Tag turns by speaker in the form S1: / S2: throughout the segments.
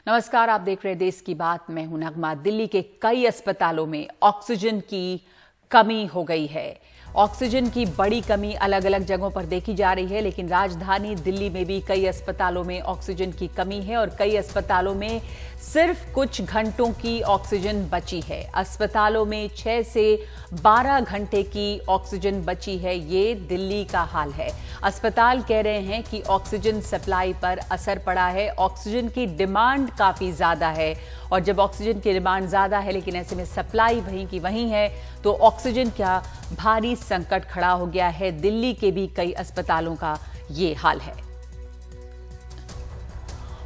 S1: नमस्कार, आप देख रहे हैं देश की बात। मैं हूं नगमा। दिल्ली के कई अस्पतालों में ऑक्सीजन की कमी हो गई है। ऑक्सीजन की बड़ी कमी अलग अलग जगहों पर देखी जा रही है, लेकिन राजधानी दिल्ली में भी कई अस्पतालों में ऑक्सीजन की कमी है और कई अस्पतालों में सिर्फ कुछ घंटों की ऑक्सीजन बची है। अस्पतालों में 6 से 12 घंटे की ऑक्सीजन बची है। ये दिल्ली का हाल है। अस्पताल कह रहे हैं कि ऑक्सीजन सप्लाई पर असर पड़ा है। ऑक्सीजन की डिमांड काफी ज्यादा है और जब ऑक्सीजन की डिमांड ज्यादा है लेकिन ऐसे में सप्लाई वहीं की वहीं है तो ऑक्सीजन का भारी संकट खड़ा हो गया है। दिल्ली के भी कई अस्पतालों का ये हाल है।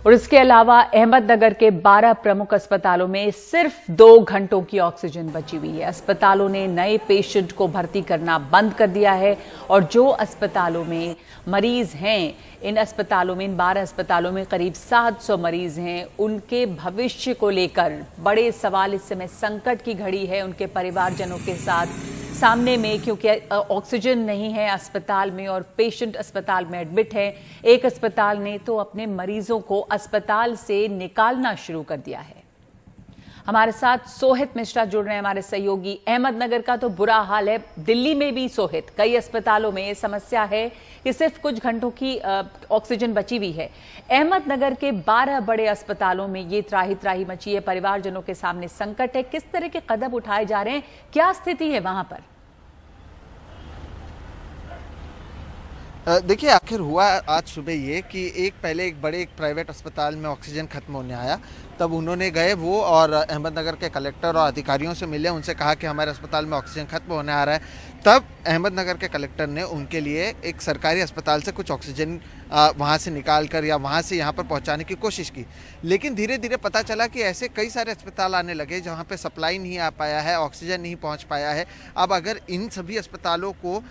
S1: और इसके अलावा अहमदनगर के 12 प्रमुख अस्पतालों में सिर्फ 2 घंटों की ऑक्सीजन बची हुई है। अस्पतालों ने नए पेशेंट को भर्ती करना बंद कर दिया है और जो अस्पतालों में मरीज हैं, इन अस्पतालों में, इन 12 अस्पतालों में करीब 700 मरीज हैं। उनके भविष्य को लेकर बड़े सवाल इस समय संकट की घड़ी है उनके परिवारजनों के साथ सामने में, क्योंकि ऑक्सीजन नहीं है अस्पताल में और पेशेंट अस्पताल में एडमिट है। एक अस्पताल ने तो अपने मरीजों को अस्पताल से निकालना शुरू कर दिया है। हमारे साथ सोहित मिश्रा जुड़ रहे हैं, हमारे सहयोगी। अहमदनगर का तो बुरा हाल है, दिल्ली में भी सोहित, कई अस्पतालों में ये समस्या है कि सिर्फ कुछ घंटों की ऑक्सीजन बची हुई है। अहमदनगर के 12 बड़े अस्पतालों में ये त्राही त्राही मची है, परिवारजनों के सामने संकट है। किस तरह के कदम उठाए जा रहे हैं, क्या स्थिति है वहां पर?
S2: देखिए, आखिर हुआ आज सुबह ये कि पहले एक बड़े प्राइवेट अस्पताल में ऑक्सीजन खत्म होने आया। तब उन्होंने गए वो और अहमदनगर के कलेक्टर और अधिकारियों से मिले, उनसे कहा कि हमारे अस्पताल में ऑक्सीजन खत्म होने आ रहा है। तब अहमदनगर के कलेक्टर ने उनके लिए एक सरकारी अस्पताल से कुछ ऑक्सीजन वहाँ से निकाल कर या वहाँ से यहाँ पर पहुँचाने की कोशिश की। लेकिन धीरे धीरे पता चला कि ऐसे कई सारे अस्पताल आने लगे जहाँ पे सप्लाई नहीं आ पाया है, ऑक्सीजन नहीं पहुँच पाया है। अब अगर इन सभी अस्पतालों को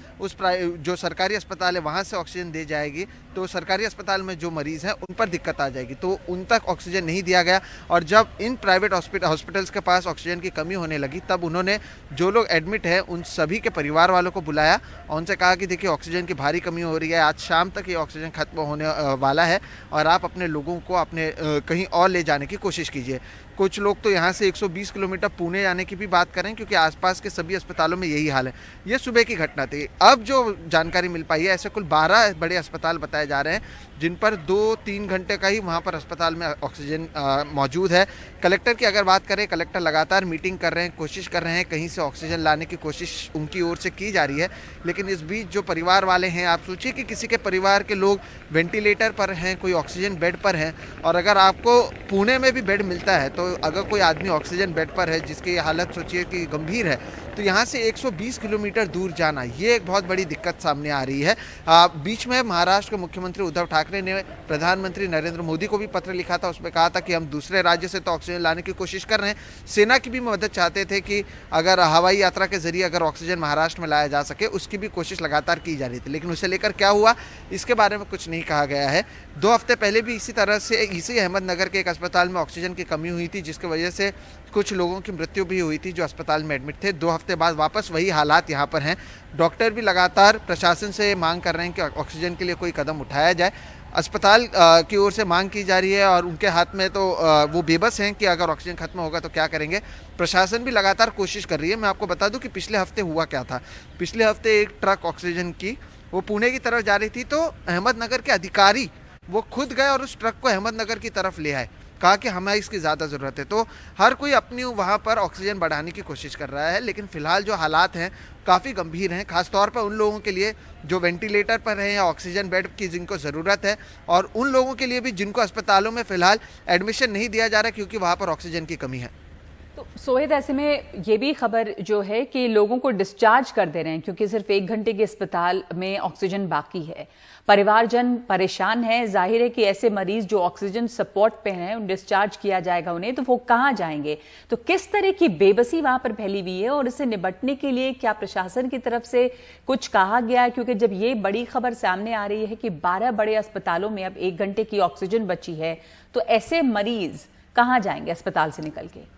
S2: जो सरकारी अस्पताल है वहाँ से ऑक्सीजन दी जाएगी तो सरकारी अस्पताल में जो मरीज हैं उन पर दिक्कत आ जाएगी, तो उन तक ऑक्सीजन नहीं दिया गया। और जब इन प्राइवेट हॉस्पिटल्स के पास ऑक्सीजन की कमी होने लगी तब उन्होंने जो लोग एडमिट हैं उन सभी के परिवार वालों को बुलाया और उनसे कहा कि देखिए, ऑक्सीजन की भारी कमी हो रही है, आज शाम तक ये ऑक्सीजन खत्म होने वाला है और आप अपने लोगों को अपने कहीं और ले जाने की कोशिश कीजिए। कुछ लोग तो यहाँ से 120 किलोमीटर पुणे जाने की भी बात करें क्योंकि आसपास के सभी अस्पतालों में यही हाल है। ये सुबह की घटना थी। अब जो जानकारी मिल पाई है, ऐसे कुल 12 बड़े अस्पताल बताए जा रहे हैं जिन पर 2-3 घंटे का ही वहाँ पर अस्पताल में ऑक्सीजन मौजूद है। कलेक्टर की अगर बात करें, कलेक्टर लगातार मीटिंग कर रहे हैं, कोशिश कर रहे हैं, कहीं से ऑक्सीजन लाने की कोशिश उनकी ओर से की जा रही है। लेकिन इस बीच जो परिवार वाले हैं, आप सोचिए कि किसी के परिवार के लोग वेंटिलेटर पर हैं, कोई ऑक्सीजन बेड पर हैं, और अगर आपको पुणे में भी बेड मिलता है तो अगर कोई आदमी ऑक्सीजन बेड पर है जिसकी हालत सोचिए कि गंभीर है, तो यहाँ से 120 किलोमीटर दूर जाना, ये एक बहुत बड़ी दिक्कत सामने आ रही है। बीच में महाराष्ट्र के मुख्यमंत्री उद्धव ठाकरे ने प्रधानमंत्री नरेंद्र मोदी को भी पत्र लिखा था। उसमें कहा था कि हम दूसरे राज्य से तो ऑक्सीजन लाने की कोशिश कर रहे हैं, सेना की भी मदद चाहते थे कि अगर हवाई यात्रा के जरिए अगर ऑक्सीजन महाराष्ट्र में लाया जा सके, उसकी भी कोशिश लगातार की जा रही थी। लेकिन उसे लेकर क्या हुआ, इसके बारे में कुछ नहीं कहा गया है। 2 हफ्ते पहले भी इसी तरह से इसी अहमदनगर के एक अस्पताल में ऑक्सीजन की कमी हुई थी, जिसकी वजह से कुछ लोगों की मृत्यु भी हुई थी जो अस्पताल में एडमिट थे। 2 हफ्ते बाद वापस वही हालात यहाँ पर हैं। डॉक्टर भी लगातार प्रशासन से मांग कर रहे हैं कि ऑक्सीजन के लिए कोई कदम उठाया जाए। अस्पताल की ओर से मांग की जा रही है और उनके हाथ में तो वो बेबस हैं कि अगर ऑक्सीजन खत्म होगा तो क्या करेंगे। प्रशासन भी लगातार कोशिश कर रही है। मैं आपको बता दूं कि पिछले हफ्ते हुआ क्या था। पिछले हफ्ते एक ट्रक ऑक्सीजन की वो पुणे की तरफ जा रही थी, तो अहमदनगर के अधिकारी वो खुद गए और उस ट्रक को अहमदनगर की तरफ ले आए, कहा कि हमें इसकी ज़्यादा ज़रूरत है। तो हर कोई अपनी वहाँ पर ऑक्सीजन बढ़ाने की कोशिश कर रहा है, लेकिन फिलहाल जो हालात हैं काफ़ी गंभीर हैं, खासतौर पर उन लोगों के लिए जो वेंटिलेटर पर हैं या ऑक्सीजन बेड की जिनको ज़रूरत है, और उन लोगों के लिए भी जिनको अस्पतालों में फ़िलहाल एडमिशन नहीं दिया जा रहा क्योंकि वहाँ पर ऑक्सीजन की कमी है।
S1: तो सोहित, ऐसे में ये भी खबर जो है कि लोगों को डिस्चार्ज कर दे रहे हैं क्योंकि सिर्फ 1 घंटे के अस्पताल में ऑक्सीजन बाकी है। परिवारजन परेशान है। जाहिर है कि ऐसे मरीज जो ऑक्सीजन सपोर्ट पे हैं, डिस्चार्ज किया जाएगा उन्हें, तो वो कहाँ जाएंगे? तो किस तरह की बेबसी वहां पर फैली हुई है और इससे निपटने के लिए क्या प्रशासन की तरफ से कुछ कहा गया है? क्योंकि जब ये बड़ी खबर सामने आ रही है कि 12 बड़े अस्पतालों में अब 1 घंटे की ऑक्सीजन बची है, तो ऐसे मरीज कहाँ जाएंगे अस्पताल से निकल के?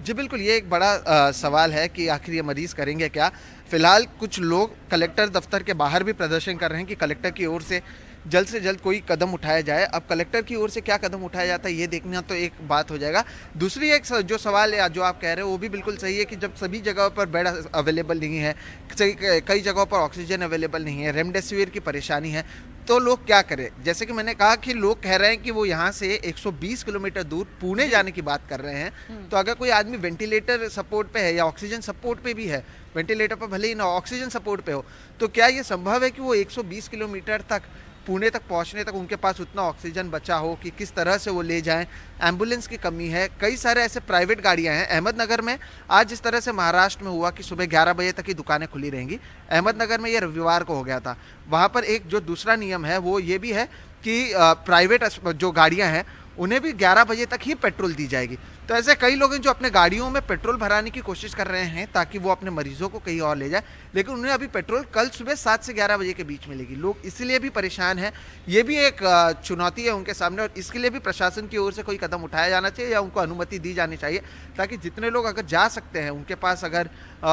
S2: जी बिल्कुल, ये एक बड़ा सवाल है कि आखिर ये मरीज़ करेंगे क्या। फ़िलहाल कुछ लोग कलेक्टर दफ्तर के बाहर भी प्रदर्शन कर रहे हैं कि कलेक्टर की ओर से जल्द से जल्द कोई कदम उठाया जाए। अब कलेक्टर की ओर से क्या कदम उठाया जाता है ये देखना तो एक बात हो जाएगा। दूसरी एक जो सवाल है जो आप कह रहे हो वो भी बिल्कुल सही है कि जब सभी जगहों पर बेड अवेलेबल नहीं है, कई जगहों पर ऑक्सीजन अवेलेबल नहीं है, रेमडेसिविर की परेशानी है, तो लोग क्या करें। जैसे कि मैंने कहा कि लोग कह रहे हैं कि वो यहाँ से 120 किलोमीटर दूर पुणे जाने की बात कर रहे हैं। तो अगर कोई आदमी वेंटिलेटर सपोर्ट पे है या ऑक्सीजन सपोर्ट पे भी है, वेंटिलेटर पर भले ही ना ऑक्सीजन सपोर्ट पे हो, तो क्या ये संभव है कि वो 120 किलोमीटर तक पुणे तक पहुंचने तक उनके पास उतना ऑक्सीजन बचा हो कि किस तरह से वो ले जाएं। एम्बुलेंस की कमी है, कई सारे ऐसे प्राइवेट गाड़ियां हैं। अहमदनगर में आज जिस तरह से महाराष्ट्र में हुआ कि सुबह 11 बजे तक ही दुकानें खुली रहेंगी, अहमदनगर में ये रविवार को हो गया था। वहाँ पर एक जो दूसरा नियम है वो ये भी है कि प्राइवेट जो गाड़ियाँ हैं उन्हें भी 11 बजे तक ही पेट्रोल दी जाएगी। तो ऐसे कई लोग हैं जो अपने गाड़ियों में पेट्रोल भराने की कोशिश कर रहे हैं ताकि वो अपने मरीजों को कहीं और ले जाए, लेकिन उन्हें अभी पेट्रोल कल सुबह 7 से 11 बजे के बीच मिलेगी। लोग इसलिए भी परेशान हैं। ये भी एक चुनौती है उनके सामने और इसके लिए भी प्रशासन की ओर से कोई कदम उठाया जाना चाहिए या उनको अनुमति दी जानी चाहिए ताकि जितने लोग अगर जा सकते हैं, उनके पास अगर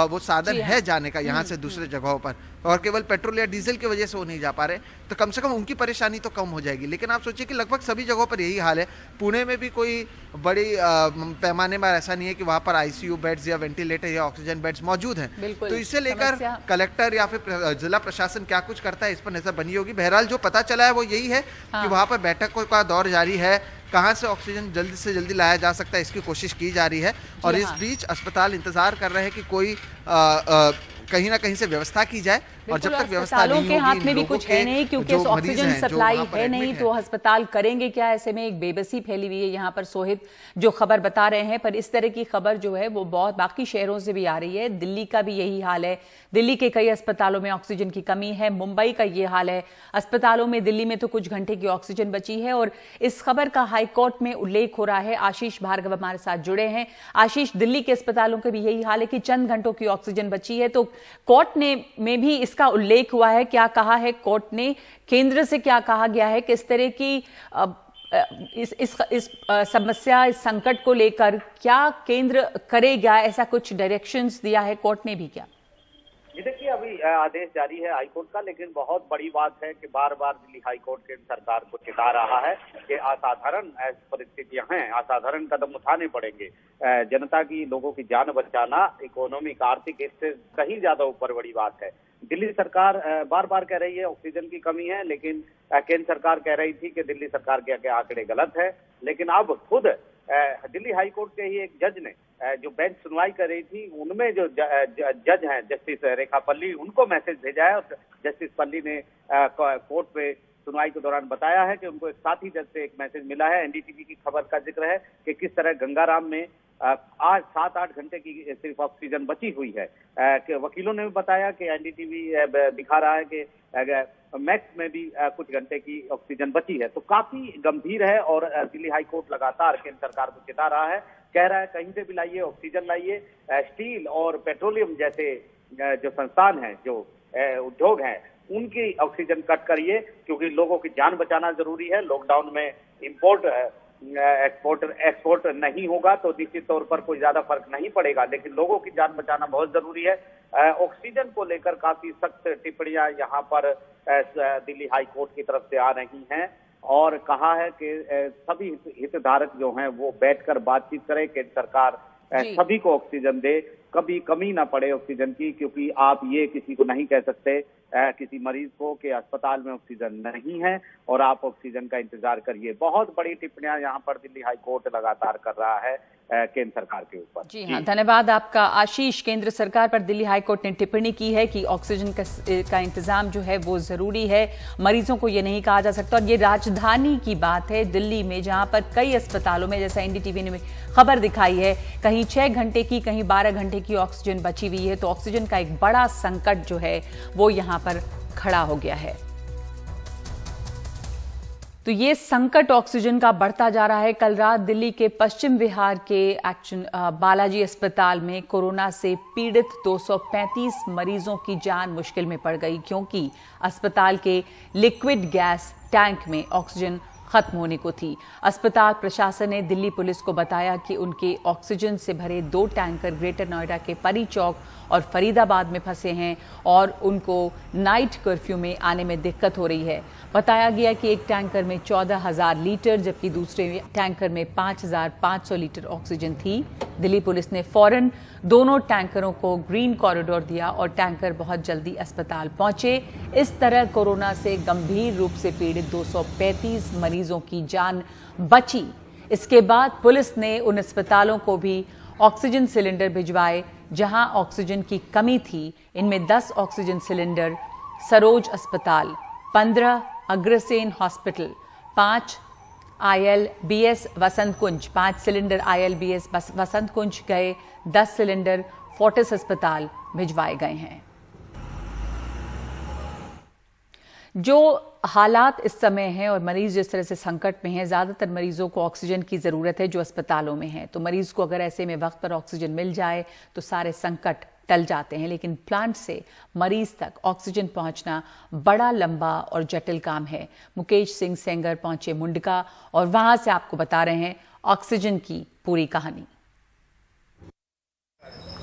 S2: वो साधन है जाने का यहाँ से दूसरे जगहों पर, और केवल पेट्रोल या डीजल की वजह से वो नहीं जा पा रहे, तो कम से कम उनकी परेशानी तो कम हो जाएगी। लेकिन आप सोचिए कि लगभग सभी जगहों पर यही हाल है। पुणे में भी कोई बड़ी पैमाने में ऐसा नहीं है कि वहाँ पर आईसीयू बेड्स या वेंटिलेटर या ऑक्सीजन बेड्स मौजूद हैं। तो इसे लेकर कलेक्टर या फिर जिला प्रशासन क्या कुछ करता है इस पर नजर बनी होगी। बहरहाल जो पता चला है वो यही है कि वहाँ पर बैठक का दौर जारी है, कहां से ऑक्सीजन जल्दी से जल्दी लाया जा सकता है इसकी कोशिश की जा रही है। और इस बीच अस्पताल इंतजार कर रहे हैं कि कोई कहीं ना कहीं से व्यवस्था की जाए, और जब तक व्यवस्था नहीं होगी,
S1: के हाथ में भी कुछ है नहीं क्योंकि ऑक्सीजन सप्लाई है नहीं, तो अस्पताल करेंगे क्या। ऐसे में एक बेबसी फैली हुई है। यहाँ पर सोहित जो खबर बता रहे हैं, पर इस तरह की खबर जो है वो बहुत बाकी शहरों से भी आ रही है। दिल्ली का भी यही हाल है, दिल्ली के कई अस्पतालों में ऑक्सीजन की कमी है। मुंबई का ये हाल है, अस्पतालों में दिल्ली में तो कुछ घंटे की ऑक्सीजन बची है। और इस खबर का हाईकोर्ट में उल्लेख हो रहा है। आशीष भार्गव हमारे साथ जुड़े हैं। आशीष, दिल्ली के अस्पतालों के भी यही हाल है कि चंद घंटों की ऑक्सीजन बची है, तो कोर्ट में भी इसका उल्लेख हुआ है। क्या कहा है कोर्ट ने, केंद्र से क्या कहा गया है, किस तरह की इस समस्या, इस संकट को लेकर क्या केंद्र करेगा, ऐसा कुछ डायरेक्शंस दिया है कोर्ट ने भी क्या?
S3: ये देखिए, अभी आदेश जारी है हाईकोर्ट का, लेकिन बहुत बड़ी बात है कि बार बार दिल्ली हाईकोर्ट केंद्र सरकार को चिता रहा है कि असाधारण परिस्थितियां हैं, असाधारण कदम उठाने पड़ेंगे। जनता की, लोगों की जान बचाना इकोनॉमिक, आर्थिक, इससे कहीं ज्यादा ऊपर बड़ी बात है। दिल्ली सरकार बार बार कह रही है ऑक्सीजन की कमी है, लेकिन केंद्र सरकार कह रही थी कि दिल्ली सरकार के आंकड़े गलत है। लेकिन अब खुद दिल्ली हाईकोर्ट के ही एक जज ने जो बेंच सुनवाई कर रही थी, उनमें जो जज हैं जस्टिस रेखा पल्ली, उनको मैसेज भेजा है। और जस्टिस पल्ली ने कोर्ट पे सुनवाई के दौरान बताया है कि उनको एक साथी जज से एक मैसेज मिला है। एनडीटीवी की खबर का जिक्र है कि किस तरह गंगाराम में आज 7-8 घंटे की सिर्फ ऑक्सीजन बची हुई है। कि वकीलों ने भी बताया कि एनडीटीवी दिखा रहा है कि मैक्स में भी कुछ घंटे की ऑक्सीजन बची है। तो काफी गंभीर है और दिल्ली हाईकोर्ट लगातार केंद्र सरकार को चिता रहा है, कह रहा है कहीं से भी लाइए ऑक्सीजन लाइए। स्टील और पेट्रोलियम जैसे जो संस्थान हैं, जो उद्योग हैं, उनकी ऑक्सीजन कट करिए, क्योंकि लोगों की जान बचाना जरूरी है। लॉकडाउन में इंपोर्ट एक्सपोर्ट नहीं होगा तो निश्चित तौर पर कोई ज्यादा फर्क नहीं पड़ेगा, लेकिन लोगों की जान बचाना बहुत जरूरी है। ऑक्सीजन को लेकर काफी सख्त टिप्पणियां यहाँ पर दिल्ली हाई कोर्ट की तरफ से आ रही हैं और कहा है कि सभी हितधारक जो हैं वो बैठकर बातचीत करें, केंद्र सरकार सभी को ऑक्सीजन दे, कभी कमी ना पड़े ऑक्सीजन की, क्योंकि आप ये किसी को नहीं कह सकते किसी मरीज को कि अस्पताल में ऑक्सीजन नहीं है और आप ऑक्सीजन का इंतजार करिए। बहुत बड़ी टिप्पणियां यहाँ पर दिल्ली हाई कोर्ट लगातार कर रहा है केंद्र सरकार के ऊपर।
S1: जी हाँ, धन्यवाद आपका आशीष। केंद्र सरकार पर दिल्ली हाई कोर्ट ने टिप्पणी की है कि ऑक्सीजन का इंतजाम जो है वो जरूरी है, मरीजों को ये नहीं कहा जा सकता। और ये राजधानी की बात है दिल्ली में, जहां पर कई अस्पतालों में, जैसा एनडीटीवी ने खबर दिखाई है, कहीं 6 घंटे की, कहीं 12 घंटे की ऑक्सीजन बची हुई है। तो ऑक्सीजन का एक बड़ा संकट जो है वो यहाँ पर खड़ा हो गया है। तो ये संकट ऑक्सीजन का बढ़ता जा रहा है। कल रात दिल्ली के पश्चिम विहार के बालाजी अस्पताल में कोरोना से पीड़ित 235 मरीजों की जान मुश्किल में पड़ गई, क्योंकि अस्पताल के लिक्विड गैस टैंक में ऑक्सीजन खत्म होने को थी। अस्पताल प्रशासन ने दिल्ली पुलिस को बताया कि उनके ऑक्सीजन से भरे 2 टैंकर ग्रेटर नोएडा के परी चौक और फरीदाबाद में फंसे हैं और उनको नाइट कर्फ्यू में आने में दिक्कत हो रही है। बताया गया कि एक टैंकर में 14,000 लीटर जबकि दूसरे टैंकर में 5,500 लीटर ऑक्सीजन थी। दिल्ली पुलिस ने फौरन दोनों टैंकरों को ग्रीन कॉरिडोर दिया और टैंकर बहुत जल्दी अस्पताल पहुंचे। इस तरह कोरोना से गंभीर रूप से पीड़ित 235 मरीजों की जान बची। इसके बाद पुलिस ने उन अस्पतालों को भी ऑक्सीजन सिलेंडर भिजवाए जहां ऑक्सीजन की कमी थी। इनमें 10 ऑक्सीजन सिलेंडर सरोज अस्पताल, 15 अग्रसेन हॉस्पिटल, 5 ILBS वसंत कुंज, 5 सिलेंडर ILBS वसंत कुंज गए, 10 सिलेंडर फोर्टिस अस्पताल भिजवाए गए हैं। जो हालात इस समय हैं और मरीज जिस तरह से संकट में हैं, ज्यादातर मरीजों को ऑक्सीजन की जरूरत है जो अस्पतालों में है। तो मरीज को अगर ऐसे में वक्त पर ऑक्सीजन मिल जाए तो सारे संकट टल जाते हैं, लेकिन प्लांट से मरीज तक ऑक्सीजन पहुंचना बड़ा लंबा और जटिल काम है। मुकेश सिंह सेंगर पहुंचे मुंडका और वहां से आपको बता रहे हैं ऑक्सीजन की पूरी कहानी।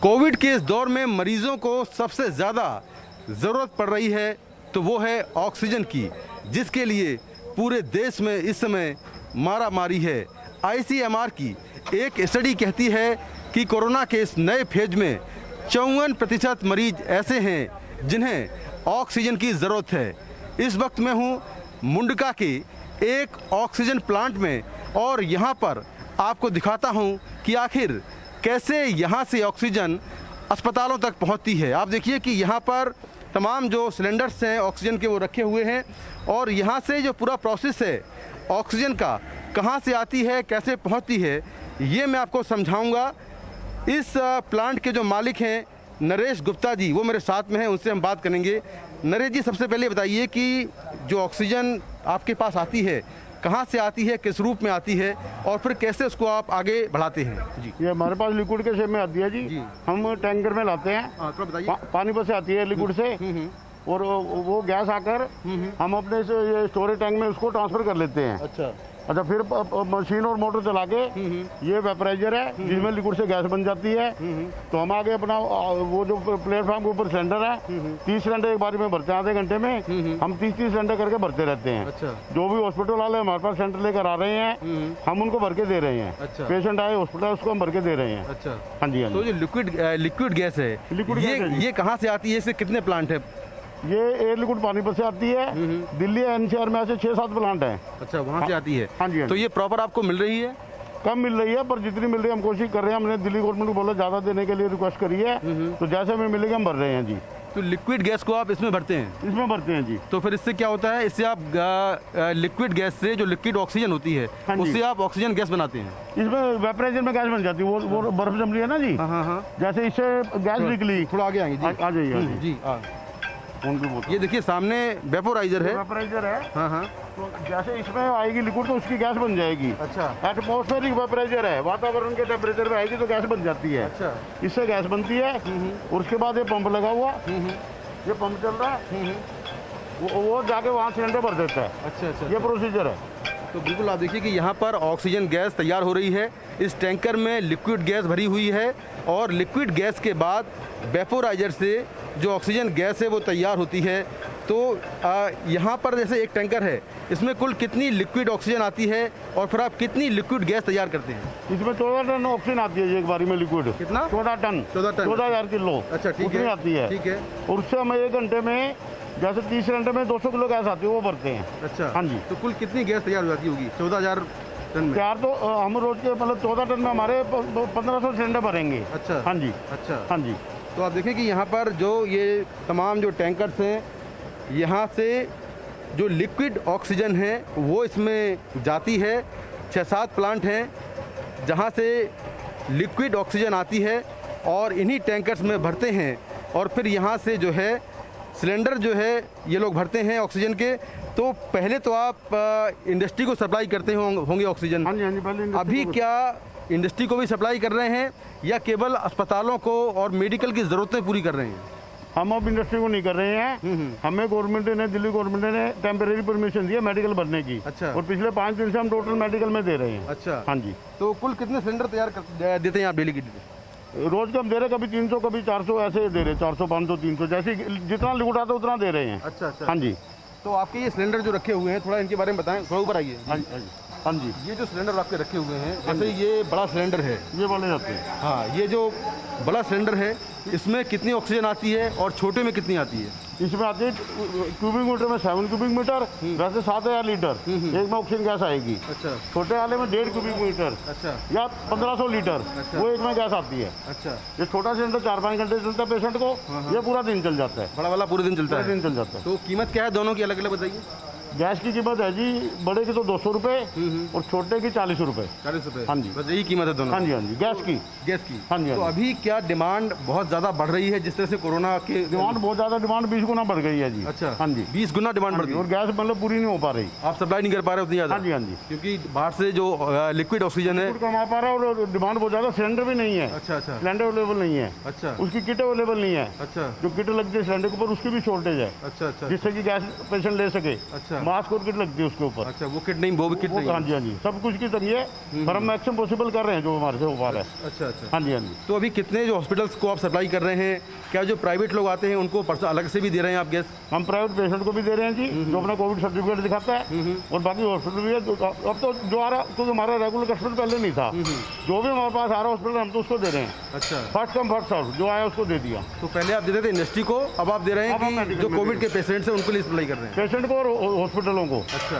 S4: कोविड के इस दौर में मरीजों को सबसे ज्यादा जरूरत पड़ रही है तो वो है ऑक्सीजन की, जिसके लिए पूरे देश में इस समय मारामारी है। ICMR की एक स्टडी कहती है कि कोरोना के इस नए फेज में 54% मरीज ऐसे हैं जिन्हें ऑक्सीजन की ज़रूरत है। इस वक्त मैं हूँ मुंडका के एक ऑक्सीजन प्लांट में और यहाँ पर आपको दिखाता हूँ कि आखिर कैसे यहाँ से ऑक्सीजन अस्पतालों तक पहुँचती है। आप देखिए कि यहाँ पर तमाम जो सिलेंडर्स हैं ऑक्सीजन के वो रखे हुए हैं और यहाँ से जो पूरा प्रोसेस है ऑक्सीजन का, कहाँ से आती है, कैसे पहुँचती है, ये मैं आपको समझाऊँगा। इस प्लांट के जो मालिक हैं नरेश गुप्ता जी, वो मेरे साथ में हैं, उनसे हम बात करेंगे। नरेश जी, सबसे पहले बताइए कि जो ऑक्सीजन आपके पास आती है कहाँ से आती है, किस रूप में आती है और फिर कैसे उसको आप आगे बढ़ाते हैं? जी,
S5: ये हमारे पास लिक्विड के शेप में आती है जी। हम टैंकर में लाते हैं।
S4: तो बताइए।
S5: पानी पर से आती है लिक्विड से और वो गैस आकर हम अपने ये स्टोरेज टैंक में उसको ट्रांसफर कर लेते हैं।
S4: अच्छा,
S5: फिर मशीन और मोटर चला के ये वेपराइजर है जिसमें लिक्विड से गैस बन जाती है। तो हम आगे अपना वो जो प्लेटफॉर्म के ऊपर सिलेंडर है 30 सिलेंडर एक बारी में भरते हैं। आधे घंटे में हम 30 सिलेंडर करके भरते रहते हैं।
S4: अच्छा।
S5: जो भी हॉस्पिटल वाले हमारे पास सिलेंडर लेकर आ रहे हैं हम उनको भर के दे रहे हैं।
S4: अच्छा।
S5: पेशेंट आए हॉस्पिटल उसको हम भर के दे रहे हैं।
S4: अच्छा,
S5: हाँ जी, हाँ
S4: तो
S5: जी।
S4: जो लिक्विड गैस है, ये कहाँ से आती है? इससे कितने प्लांट है?
S5: ये एयर लिक्विड पानीपत से आती है। दिल्ली NCR में ऐसे 6-7 प्लांट हैं।
S4: अच्छा, वहाँ से आती है।
S5: हाँ जी।
S4: तो ये प्रॉपर आपको मिल रही है?
S5: कम मिल रही है पर जितनी मिल रही है हम कोशिश कर रहे हैं। हमने दिल्ली गवर्नमेंट को बोला ज्यादा देने के लिए रिक्वेस्ट करी है, तो जैसे हमें मिलेगा हम भर रहे हैं जी।
S4: तो लिक्विड गैस को आप इसमें भरते हैं?
S5: इसमें भरते हैं जी।
S4: तो फिर इससे क्या होता है? इससे आप लिक्विड गैस से जो लिक्विड ऑक्सीजन होती है उससे आप ऑक्सीजन गैस बनाते हैं?
S5: इसमें वेपराइजर में गैस बन जाती है। वो बर्फ जम रही है ना जी।
S4: हाँ।
S5: जैसे इससे गैस निकली।
S4: थोड़ा आगे आएंगे
S5: आ जाइए
S4: जी।
S5: उनकी
S4: ये देखिए सामने वेपोराइजर है।
S5: वेपराइजर है।
S4: हाँ।
S5: तो जैसे इसमें आएगी लिक्विड तो उसकी गैस बन जाएगी।
S4: अच्छा।
S5: एटमॉस्फेरिक वेपराइजर है, वातावरण के टेम्परेचर पे आएगी तो गैस बन जाती है।
S4: अच्छा।
S5: इससे गैस बनती है और उसके बाद ये पंप लगा हुआ, ये पंप चल रहा है, वो जाके वहाँ सिलेंडर भर देता है।
S4: अच्छा।
S5: ये प्रोसीजर है।
S4: तो बिल्कुल आप देखिए कि यहाँ पर ऑक्सीजन गैस तैयार हो रही है। इस टैंकर में लिक्विड गैस भरी हुई है और लिक्विड गैस के बाद वेपोराइजर से जो ऑक्सीजन गैस है वो तैयार होती है। तो यहाँ पर जैसे एक टैंकर है, इसमें कुल कितनी लिक्विड ऑक्सीजन आती है और फिर आप कितनी लिक्विड गैस तैयार करते हैं?
S5: इसमें 14 टन ऑक्सीजन आती है एक बारी में लिक्विड।
S4: कितना?
S5: 14 टन।
S4: 14,000
S5: किलो।
S4: अच्छा, ठीक
S5: उतनी
S4: है।
S5: आती है।
S4: ठीक है।
S5: और उससे हमें 1 घंटे में जैसे 30 सिलेंडर में 200 किलो गैस आती है वो भरते हैं।
S4: अच्छा।
S5: हाँ जी।
S4: तो कुल कितनी गैस तैयार हो जाती होगी 14,000 टन में?
S5: तैयार तो हम रोज के मतलब 14 टन में हमारे 1500 सिलेंडर भरेंगे।
S4: अच्छा।
S5: हाँ जी।
S4: अच्छा।
S5: हाँ जी।
S4: तो आप देखें कि यहाँ पर जो ये तमाम जो टैंकर्स हैं, यहाँ से जो लिक्विड ऑक्सीजन है वो इसमें जाती है। 6-7 प्लांट हैं जहाँ से लिक्विड ऑक्सीजन आती है और इन्हीं टैंकर्स में भरते हैं और फिर यहाँ से जो है सिलेंडर जो है ये लोग भरते हैं ऑक्सीजन के। तो पहले तो आप इंडस्ट्री को सप्लाई करते होंगे ऑक्सीजन।
S5: हाँ जी, पहले
S4: अभी क्या इंडस्ट्री को भी सप्लाई कर रहे हैं या केवल अस्पतालों को और मेडिकल की ज़रूरतें पूरी कर रहे हैं?
S5: हम अब इंडस्ट्री को नहीं कर रहे हैं। हमें गवर्नमेंट ने, दिल्ली गवर्नमेंट ने टेम्परेरी परमिशन दिया मेडिकल भरने की।
S4: अच्छा।
S5: और पिछले 5 दिन से हम टोटल मेडिकल में दे रहे हैं।
S4: अच्छा।
S5: हाँ जी।
S4: तो कुल कितने सिलेंडर देते हैं आप डेली के लिए?
S5: रोज का हम दे रहे, कभी 300 कभी 400 ऐसे दे रहे, 400 500 300 जैसे जितना लिक्विड आता है उतना दे रहे हैं।
S4: अच्छा अच्छा।
S5: हाँ जी।
S4: तो आपके ये सिलेंडर जो रखे हुए हैं, थोड़ा इनके बारे में बताएं, थोड़ा ऊपर आइए।
S5: हाँ जी। हाँ जी।
S4: ये जो सिलेंडर आपके रखे हुए हैं, जैसे ये बड़ा सिलेंडर है,
S5: ये वाले जाते हैं।
S4: हाँ, ये जो बड़ा सिलेंडर है इसमें कितनी ऑक्सीजन आती है और छोटे में कितनी आती है?
S5: इसमें आती है क्यूबिक मीटर में 7 क्यूबिक मीटर, वैसे 7000 लीटर एक में ऑक्सीजन गैस आएगी।
S4: अच्छा।
S5: छोटे वाले में 1.5 क्यूबिक मीटर।
S4: अच्छा।
S5: या 1500 लीटर।
S4: अच्छा।
S5: वो एक में गैस आती है।
S4: अच्छा।
S5: ये छोटा सिलेंडर 4-5 घंटे चलता है पेशेंट को, ये पूरा दिन चल जाता है।
S4: बड़ा वाला पूरे दिन चलता
S5: पूरे
S4: है?
S5: दिन चल जाता है।
S4: तो कीमत क्या है दोनों की, अलग अलग बताइए।
S5: गैस की कीमत है जी, बड़े की तो 200 रुपये और छोटे की 40 रुपये।
S4: 40 रुपए?
S5: हाँ जी।
S4: बस यही कीमत है दोनों?
S5: हाँ जी। हाँ जी। गैस की।
S4: गैस की?
S5: हाँ जी।
S4: तो अभी क्या डिमांड बहुत ज़्यादा बढ़ रही है जिस तरह से कोरोना के?
S5: डिमांड बहुत ज़्यादा, डिमांड 20 गुना बढ़ गई है जी।
S4: अच्छा।
S5: हाँ जी।
S4: 20 गुना डिमांड बढ़ गई?
S5: और गैस मतलब पूरी नहीं हो पा रही,
S4: आप सप्लाई नहीं कर पा रहे उतनी ज़्यादा?
S5: हाँ जी। हाँ जी।
S4: क्योंकि बाहर से जो लिक्विड ऑक्सीजन है
S5: कमा पा रहा है और डिमांड बहुत ज़्यादा, सिलेंडर भी नहीं है।
S4: अच्छा अच्छा।
S5: सिलेंडर अवेलेबल नहीं है।
S4: अच्छा।
S5: उसकी किट अवेलेबल नहीं है।
S4: अच्छा।
S5: जो किट लगती है सिलेंडर के ऊपर उसकी भी शॉर्टेज है।
S4: अच्छा अच्छा।
S5: जिससे कि गैस पेशेंट ले सके।
S4: अच्छा।
S5: मास्क और किट लगती है उसके ऊपर।
S4: अच्छा, वो किट नहीं, वो भी किट नहीं?
S5: हाँ जी। हाँ जी। सब कुछ की तंगी है, पर हम मैक्सिमम पॉसिबल कर रहे हैं जो हमारे से हो पा रहा है।
S4: अच्छा अच्छा।
S5: हाँ जी। हाँ जी।
S4: तो अभी कितने जो हॉस्पिटल्स को आप सप्लाई कर रहे हैं, क्या जो प्राइवेट लोग आते हैं उनको अलग से भी दे रहे हैं आप गैस?
S5: हम प्राइवेट पेशेंट को भी दे रहे हैं जी, जो अपना कोविड सर्टिफिकेट दिखाता है। और बाकी हॉस्पिटल भी है। अब तो जो आ रहा, क्योंकि हमारा रेगुलर कस्टमर पहले नहीं था, जो भी हमारे पास आ रहा हॉस्पिटल हम तो उसको दे रहे हैं।
S4: अच्छा।
S5: फर्स्ट कम फर्स्ट सर्व, जो आया उसको दे दिया।
S4: तो पहले आप देते थे इंडस्ट्री को, अब आप दे रहे हैं कि जो कोविड के पेशेंट्स हैं उनको लिए सप्लाई कर रहे हैं?
S5: पेशेंट को और हॉस्पिटलों को।
S4: अच्छा।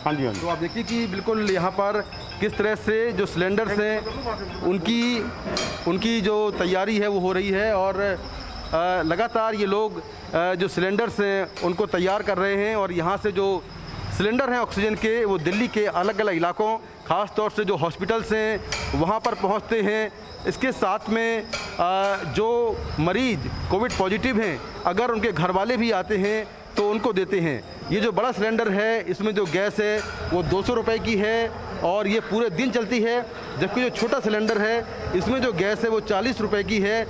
S5: हाँ जी। हाँ जी।
S4: तो आप देखिए कि बिल्कुल यहाँ पर किस तरह से जो सिलेंडर्स हैं उनकी जो तैयारी है वो हो रही है, और लगातार ये लोग जो सिलेंडर्स हैं उनको तैयार कर रहे हैं। और यहाँ से जो सिलेंडर हैं ऑक्सीजन के, वो दिल्ली के अलग अलग इलाकों, ख़ास तौर से जो हॉस्पिटल्स हैं वहाँ पर पहुँचते हैं। इसके साथ में जो मरीज कोविड पॉजिटिव हैं, अगर उनके घर वाले भी आते हैं तो उनको देते हैं। ये जो बड़ा सिलेंडर है इसमें जो गैस है वो 200 रुपये की है और ये पूरे दिन चलती है, जबकि जो छोटा सिलेंडर है इसमें जो गैस है वो 40 रुपये की है,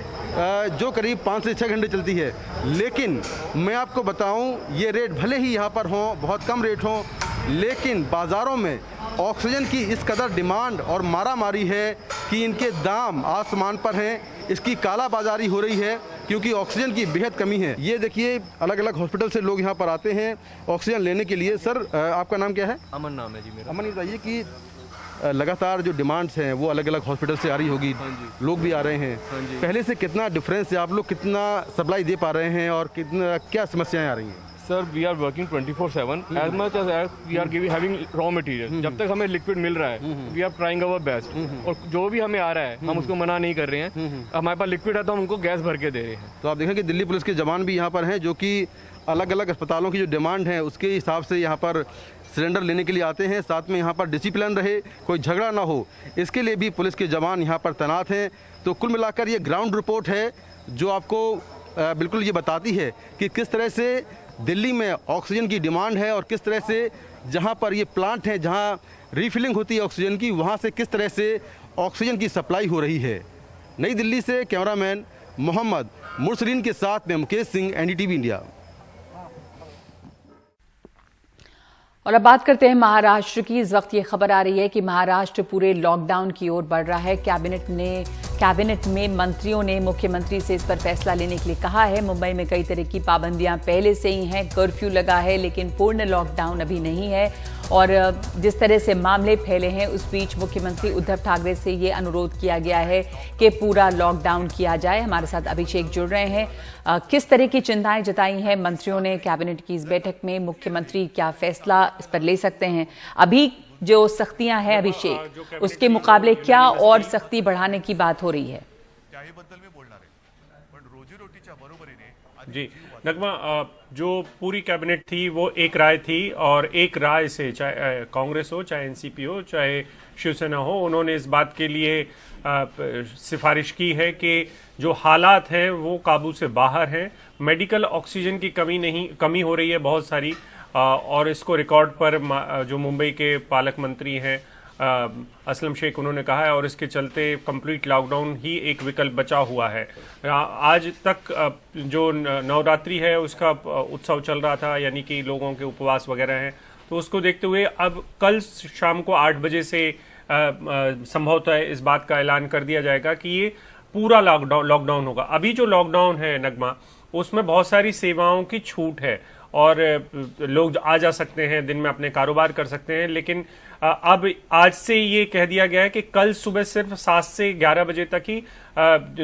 S4: जो करीब 5 से 6 घंटे चलती है। लेकिन मैं आपको बताऊं, ये रेट भले ही यहाँ पर हों, बहुत कम रेट हों, लेकिन बाज़ारों में ऑक्सीजन की इस कदर डिमांड और मारामारी है कि इनके दाम आसमान पर हैं। इसकी काला बाजारी हो रही है क्योंकि ऑक्सीजन की बेहद कमी है। ये देखिए, अलग अलग हॉस्पिटल से लोग यहाँ पर आते हैं ऑक्सीजन लेने के लिए। सर, आपका नाम क्या है?
S6: अमन नाम है जी मेरा।
S4: अमन, ये बताइए कि लगातार जो डिमांड्स हैं वो अलग अलग हॉस्पिटल से आ रही होगी, लोग भी आ रहे हैं, पहले से कितना डिफरेंस है? आप लोग कितना सप्लाई दे पा रहे हैं और कितना, क्या समस्याएं आ रही हैं?
S6: Sir, we are working 24/7 as much as we are having raw material. जब तक हमें लिक्विड मिल रहा है we are trying our best, और जो भी हमें आ रहा है हम उसको मना नहीं कर रहे हैं। हमारे पास लिक्विड है तो हम उनको गैस भर के दे रहे हैं।
S4: तो आप देखें कि दिल्ली पुलिस के जवान भी यहाँ पर हैं, जो कि अलग अलग अस्पतालों की जो डिमांड है उसके हिसाब से यहाँ पर सिलेंडर लेने के लिए आते हैं। साथ में यहाँ पर डिसिप्लिन रहे, कोई झगड़ा ना हो, इसके लिए भी पुलिस के जवान यहाँ पर तैनात हैं। तो कुल मिलाकर ये ग्राउंड रिपोर्ट है जो आपको बिल्कुल ये बताती है कि किस तरह से दिल्ली में ऑक्सीजन की डिमांड है और किस तरह से जहाँ पर ये प्लांट हैं जहाँ रिफिलिंग होती है ऑक्सीजन की, वहाँ से किस तरह से ऑक्सीजन की सप्लाई हो रही है। नई दिल्ली से कैमरामैन मोहम्मद मुरसलीन के साथ में मुकेश सिंह, एनडीटीवी इंडिया।
S1: और अब बात करते हैं महाराष्ट्र की। इस वक्त ये खबर आ रही है कि महाराष्ट्र पूरे लॉकडाउन की ओर बढ़ रहा है। कैबिनेट में मंत्रियों ने मुख्यमंत्री से इस पर फैसला लेने के लिए कहा है। मुंबई में कई तरह की पाबंदियां पहले से ही हैं, कर्फ्यू लगा है, लेकिन पूर्ण लॉकडाउन अभी नहीं है। और जिस तरह से मामले फैले हैं उस बीच मुख्यमंत्री उद्धव ठाकरे से ये अनुरोध किया गया है कि पूरा लॉकडाउन किया जाए। हमारे साथ अभिषेक जुड़ रहे हैं। किस तरह की चिंताएं जताई हैं मंत्रियों ने कैबिनेट की इस बैठक में? मुख्यमंत्री क्या फैसला इस पर ले सकते हैं? अभी जो सख्तियां हैं अभिषेक, उसके मुकाबले क्या और सख्ती बढ़ाने की बात हो रही है?
S7: जी नगमा, जो पूरी कैबिनेट थी वो एक राय थी, और एक राय से चाहे कांग्रेस हो, चाहे एनसीपी हो, चाहे शिवसेना हो, उन्होंने इस बात के लिए सिफारिश की है कि जो हालात हैं वो काबू से बाहर हैं। मेडिकल ऑक्सीजन की कमी हो रही है बहुत सारी, और इसको रिकॉर्ड पर जो मुंबई के पालक मंत्री हैं असलम शेख उन्होंने कहा है, और इसके चलते कंप्लीट लॉकडाउन ही एक विकल्प बचा हुआ है। आज तक जो नवरात्रि है उसका उत्सव चल रहा था, यानी कि लोगों के उपवास वगैरह हैं, तो उसको देखते हुए अब कल शाम को 8 बजे से संभवतः इस बात का ऐलान कर दिया जाएगा कि ये पूरा लॉकडाउन होगा। अभी जो लॉकडाउन है नगमा, उसमें बहुत सारी सेवाओं की छूट है और लोग आ जा सकते हैं, दिन में अपने कारोबार कर सकते हैं, लेकिन अब आज से ये कह दिया गया है कि कल सुबह सिर्फ 7 से 11 बजे तक ही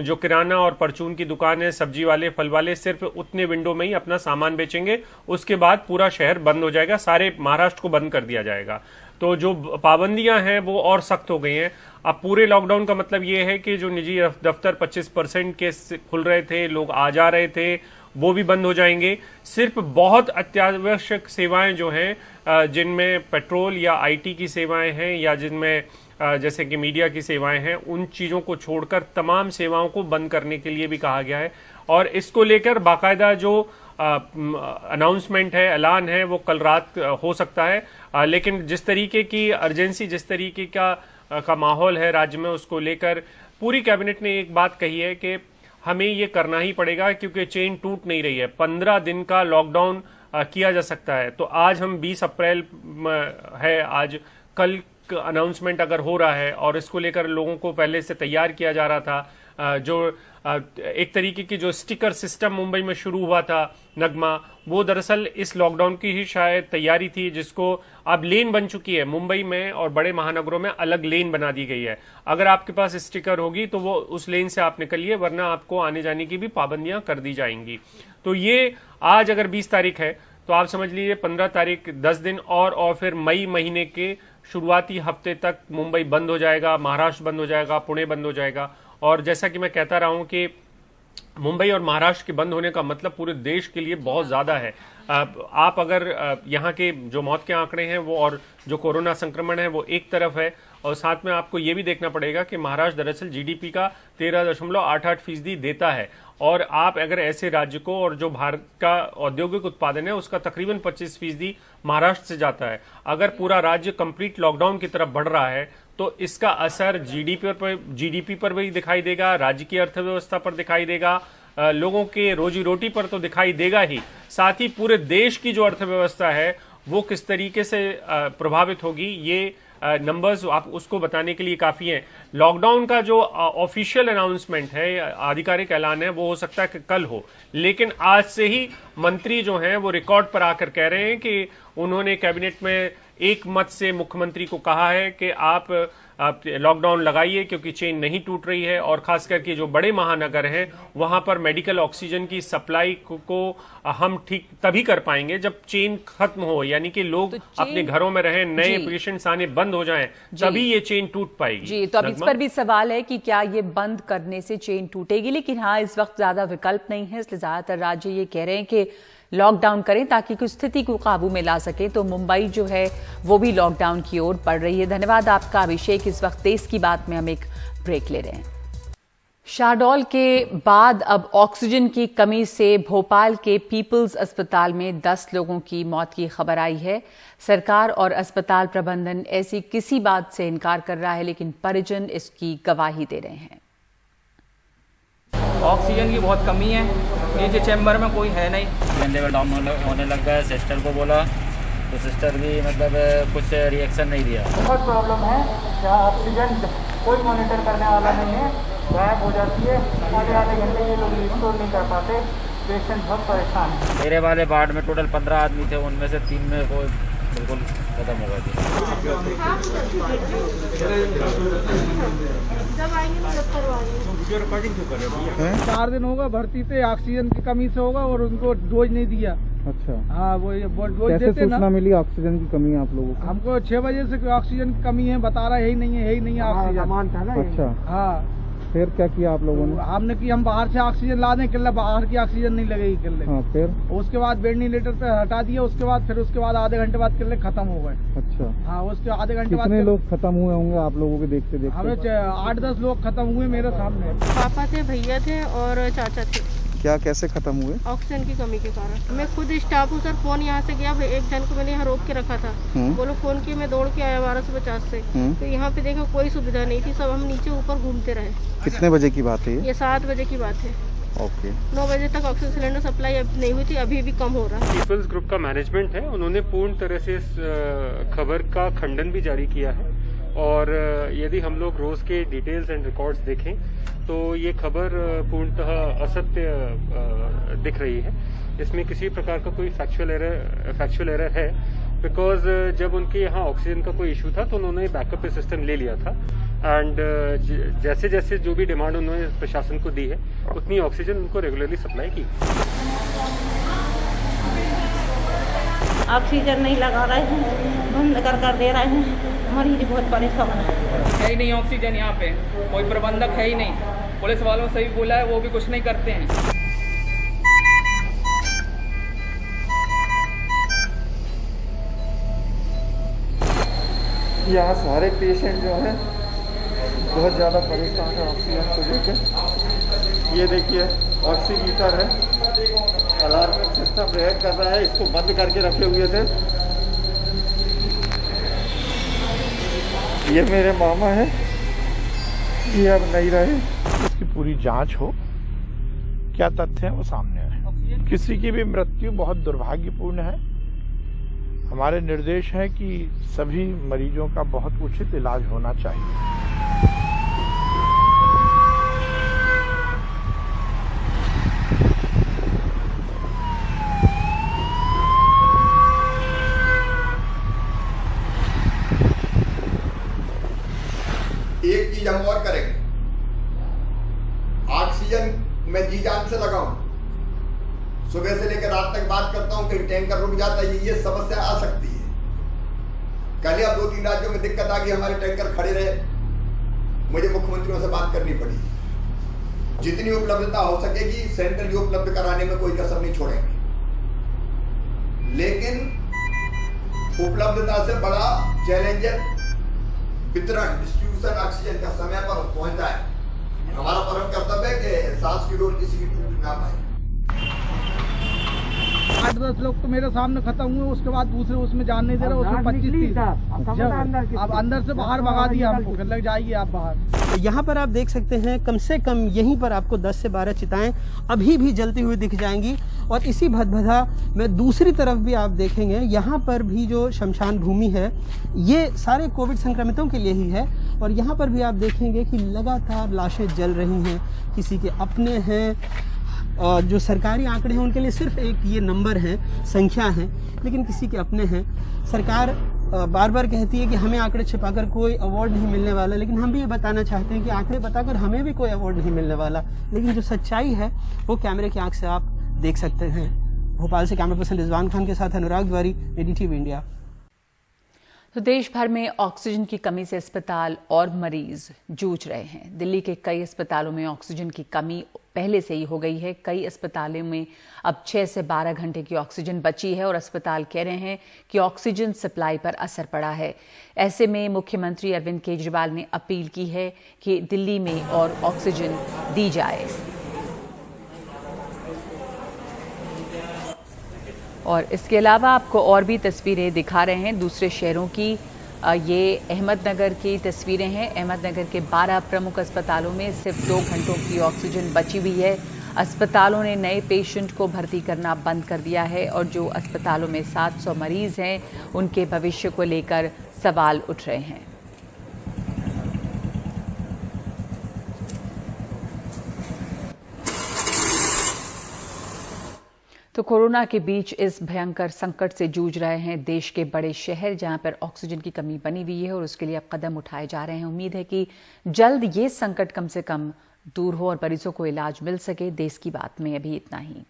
S7: जो किराना और परचून की दुकान है, सब्जी वाले, फल वाले, सिर्फ उतने विंडो में ही अपना सामान बेचेंगे। उसके बाद पूरा शहर बंद हो जाएगा, सारे महाराष्ट्र को बंद कर दिया जाएगा। तो जो पाबंदियां हैं वो और सख्त हो गई हैं। अब पूरे लॉकडाउन का मतलब ये है कि जो निजी दफ्तर 25% के खुल रहे थे, लोग आ जा रहे थे, वो भी बंद हो जाएंगे। सिर्फ बहुत अत्यावश्यक सेवाएं जो हैं, जिनमें पेट्रोल या आईटी की सेवाएं हैं, या जिनमें जैसे कि मीडिया की सेवाएं हैं, उन चीज़ों को छोड़कर तमाम सेवाओं को बंद करने के लिए भी कहा गया है। और इसको लेकर बाकायदा जो अनाउंसमेंट है, ऐलान है, वो कल रात हो सकता है। लेकिन जिस तरीके की अर्जेंसी, जिस तरीके का माहौल है राज्य में, उसको लेकर पूरी कैबिनेट ने एक बात कही है कि हमें ये करना ही पड़ेगा, क्योंकि चेन टूट नहीं रही है। 15 दिन का लॉकडाउन किया जा सकता है। तो आज हम 20 अप्रैल है, आज कल अनाउंसमेंट अगर हो रहा है और इसको लेकर लोगों को पहले से तैयार किया जा रहा था, जो एक तरीके की जो स्टिकर सिस्टम मुंबई में शुरू हुआ था नगमा, वो दरअसल इस लॉकडाउन की ही शायद तैयारी थी, जिसको अब लेन बन चुकी है। मुंबई में और बड़े महानगरों में अलग लेन बना दी गई है। अगर आपके पास स्टिकर होगी तो वो उस लेन से आप निकलिए, वरना आपको आने जाने की भी पाबंदियां कर दी जाएंगी। तो ये आज अगर 20 तारीख है तो आप समझ लीजिए 15 तारीख 10 दिन और फिर मई महीने के शुरुआती हफ्ते तक मुंबई बंद हो जाएगा, महाराष्ट्र बंद हो जाएगा, पुणे बंद हो जाएगा। और जैसा कि मैं कहता रहा हूं कि मुंबई और महाराष्ट्र के बंद होने का मतलब पूरे देश के लिए बहुत ज्यादा है। आप अगर यहाँ के जो मौत के आंकड़े हैं वो और जो कोरोना संक्रमण है वो एक तरफ है, और साथ में आपको ये भी देखना पड़ेगा कि महाराष्ट्र दरअसल जीडीपी का 13.88% देता है, और आप अगर ऐसे राज्य को, और जो भारत का औद्योगिक उत्पादन है उसका तकरीबन 25% महाराष्ट्र से जाता है, अगर पूरा राज्य कंप्लीट लॉकडाउन की तरफ बढ़ रहा है तो इसका असर जीडीपी पर भी दिखाई देगा, राज्य की अर्थव्यवस्था पर दिखाई देगा, लोगों के रोजी रोटी पर तो दिखाई देगा ही, साथ ही पूरे देश की जो अर्थव्यवस्था है वो किस तरीके से प्रभावित होगी, ये नंबर्स आप उसको बताने के लिए काफी हैं। लॉकडाउन का जो ऑफिशियल अनाउंसमेंट है, आधिकारिक ऐलान है, वो हो सकता है कि कल हो, लेकिन आज से ही मंत्री जो हैं वो रिकॉर्ड पर आकर कह रहे हैं कि उन्होंने कैबिनेट में एक मत से मुख्यमंत्री को कहा है कि आप लॉकडाउन लगाइए, क्योंकि चेन नहीं टूट रही है, और खास करके जो बड़े महानगर हैं वहां पर मेडिकल ऑक्सीजन की सप्लाई को हम ठीक तभी कर पाएंगे जब चेन खत्म हो, यानी कि लोग अपने घरों में रहें, नए पेशेंट्स आने बंद हो जाएं, तभी ये चेन टूट पाएगी।
S1: जी, तो अब इस पर भी सवाल है कि क्या ये बंद करने से चेन टूटेगी, लेकिन हाँ, इस वक्त ज्यादा विकल्प नहीं है, इसलिए ज्यादातर राज्य ये कह रहे हैं कि लॉकडाउन करें ताकि कुछ स्थिति को काबू में ला सके। तो मुंबई जो है वो भी लॉकडाउन की ओर बढ़ रही है। धन्यवाद आपका अभिषेक। इस वक्त देश की बात में हम एक ब्रेक ले रहे हैं। शाहडोल के बाद अब ऑक्सीजन की कमी से भोपाल के पीपल्स अस्पताल में 10 लोगों की मौत की खबर आई है। सरकार और अस्पताल प्रबंधन ऐसी किसी बात से इनकार कर रहा है, लेकिन परिजन इसकी गवाही दे रहे हैं।
S8: ऑक्सीजन की बहुत कमी है, नीचे चैम्बर में कोई है नहीं।
S9: लेवल डाउन होने लग गया, सिस्टर को बोला तो सिस्टर भी मतलब कुछ रिएक्शन नहीं दिया।
S8: बहुत प्रॉब्लम है, यहाँ ऑक्सीजन कोई मॉनिटर करने वाला नहीं है, गायब हो जाती है, आधे घंटे ये लोग रिस्टोर नहीं कर पाते, पेशेंट बहुत परेशान है।
S9: मेरे वाले वार्ड में टोटल 15 आदमी थे, उनमें से 3 में कोई बिल्कुल खत्म हो गया था।
S10: जब आएंगे ना जब करवाएंगे।
S8: 4 दिन होगा भर्ती थे, ऑक्सीजन की कमी से होगा, और उनको डोज नहीं दिया।
S11: अच्छा,
S8: हाँ, वो डोज
S11: कैसे
S8: देते
S11: सूचना
S8: ना।
S11: मिली ऑक्सीजन की कमी आप लोगों को?
S8: हमको 6 बजे से ऑक्सीजन की कमी है, बता रहा है, यही नहीं है ऑक्सीजन।
S11: अच्छा,
S8: हाँ,
S11: फिर क्या किया आप लोगों ने?
S8: हमने कि हम बाहर से ऑक्सीजन ला दें, किले बाहर की ऑक्सीजन नहीं लगेगी किले।
S11: हाँ, फिर
S8: उसके बाद वेंटिलेटर पे हटा दिया, उसके बाद आधे घंटे बाद किले खत्म हो गए।
S11: अच्छा,
S8: हाँ, उसके आधे घंटे बाद
S11: कितने लोग खत्म हुए होंगे आप लोगों के देखते?
S8: हमें 8-10 लोग खत्म हुए मेरे सामने।
S10: पापा थे, भैया थे और चाचा थे।
S11: क्या कैसे खत्म हुए?
S10: ऑक्सीजन की कमी के कारण। मैं खुद स्टाफ हूँ सर, फोन यहाँ से गया, एक जन को मैंने यहाँ रोक के रखा था, बोलो फोन किया, मैं दौड़ के आया 1250 से, तो यहाँ पे देखो कोई सुविधा नहीं थी, सब हम नीचे ऊपर घूमते रहे।
S11: कितने बजे की बात है
S10: ये 7 बजे की बात है।
S11: ओके।
S10: 9 बजे तक ऑक्सीजन सिलेंडर सप्लाई नहीं हुई थी, अभी भी कम हो रहा है।
S7: पीपल्स ग्रुप का मैनेजमेंट है, उन्होंने पूर्ण तरह से इस खबर का खंडन भी जारी किया है और यदि हम लोग रोज के डिटेल्स एंड रिकॉर्ड्स देखें तो ये खबर पूर्णतः असत्य दिख रही है। इसमें किसी प्रकार का कोई फैक्चुअल एरर है, बिकॉज जब उनके यहाँ ऑक्सीजन का कोई इशू था तो उन्होंने बैकअप सिस्टम ले लिया था एंड जैसे जैसे जो भी डिमांड उन्होंने प्रशासन को दी है उतनी ऑक्सीजन उनको रेगुलरली सप्लाई की।
S12: ऑक्सीजन नहीं लगा रहे हैं, बंद कर दे रहे हैं, मरीज बहुत परेशान
S8: है ही नहीं ऑक्सीजन यहाँ पे, कोई प्रबंधक है ही नहीं। पुलिस वालों से भी बोला है, वो भी कुछ नहीं करते हैं।
S13: यहाँ सारे पेशेंट जो हैं बहुत ज़्यादा परेशान है ऑक्सीजन को लेकर। ये देखिए ऑक्सीमीटर है, अलार्मिंग सिस्टम रिएक्ट कर रहा है, इसको बंद करके रखे हुए थे। ये मेरे मामा है, ये अब नहीं रहे। इसकी पूरी जांच हो, क्या तथ्य है वो सामने आए। किसी की भी मृत्यु बहुत दुर्भाग्यपूर्ण है। हमारे निर्देश है कि सभी मरीजों का बहुत उचित इलाज होना चाहिए।
S14: एक चीज हम और करेंगे, ऑक्सीजन मैं जी जान से लगाऊं, सुबह से लेकर रात तक बात करता हूं, कहीं टैंकर रुक जाता है, ये समस्या आ सकती है। कल अब 2-3 राज्यों में दिक्कत आ गई, हमारे टैंकर खड़े रहे, मुझे मुख्यमंत्रियों से बात करनी पड़ी। जितनी उपलब्धता हो सकेगी सेंट्रल उपलब्ध कराने में कोई कसर नहीं छोड़ेंगे, लेकिन उपलब्धता से बड़ा चैलेंज वितरण, डिस्ट्रीब्यूशन ऑक्सीजन का समय पर पहुंचता है। हमारा परम कर्तव्य है कि सांस की डोर किसी की टूट ना पाए।
S15: 8-10 लोग तो मेरे सामने खत्म हुए, उसके बाद दूसरे उसमें जान नहीं दे रहा, उसमें 25-30 अब अंदर से बाहर भगा दिया हमको, लग जाइए आप बाहर।
S16: यहाँ पर आप देख सकते हैं कम से कम यहीं पर आपको 10 से 12 चिताएं अभी भी जलती हुई दिख जाएंगी। और इसी भदभदा में दूसरी तरफ भी आप देखेंगे, यहाँ पर भी जो शमशान भूमि है ये सारे कोविड संक्रमितों के लिए ही है। और यहाँ पर भी आप देखेंगे कि लगातार लाशें जल रही हैं, किसी के अपने हैं, और जो सरकारी आंकड़े हैं उनके लिए सिर्फ एक ये नंबर है, संख्या है, लेकिन किसी के अपने हैं। सरकार बार बार कहती है कि हमें आंकड़े छिपाकर कोई अवार्ड नहीं मिलने वाला, लेकिन हम भी ये बताना चाहते हैं कि आंकड़े बताकर हमें भी कोई अवार्ड नहीं मिलने वाला, लेकिन जो सच्चाई है वो कैमरे की आंख से आप देख सकते हैं। भोपाल से कैमरा पर्सन रिजवान खान के साथ अनुराग द्वारी, ADTV इंडिया।
S1: तो देश भर में ऑक्सीजन की कमी से अस्पताल और मरीज जूझ रहे हैं। दिल्ली के कई अस्पतालों में ऑक्सीजन की कमी पहले से ही हो गई है। कई अस्पतालों में अब 6 से 12 घंटे की ऑक्सीजन बची है और अस्पताल कह रहे हैं कि ऑक्सीजन सप्लाई पर असर पड़ा है। ऐसे में मुख्यमंत्री अरविंद केजरीवाल ने अपील की है कि दिल्ली में और ऑक्सीजन दी जाए। और इसके अलावा आपको और भी तस्वीरें दिखा रहे हैं दूसरे शहरों की। ये अहमदनगर की तस्वीरें हैं। अहमदनगर के 12 प्रमुख अस्पतालों में सिर्फ 2 घंटों की ऑक्सीजन बची हुई है। अस्पतालों ने नए पेशेंट को भर्ती करना बंद कर दिया है और जो अस्पतालों में 700 मरीज हैं उनके भविष्य को लेकर सवाल उठ रहे हैं। तो कोरोना के बीच इस भयंकर संकट से जूझ रहे हैं देश के बड़े शहर, जहां पर ऑक्सीजन की कमी बनी हुई है और उसके लिए अब कदम उठाए जा रहे हैं। उम्मीद है कि जल्द ये संकट कम से कम दूर हो और मरीजों को इलाज मिल सके। देश की बात में अभी इतना ही।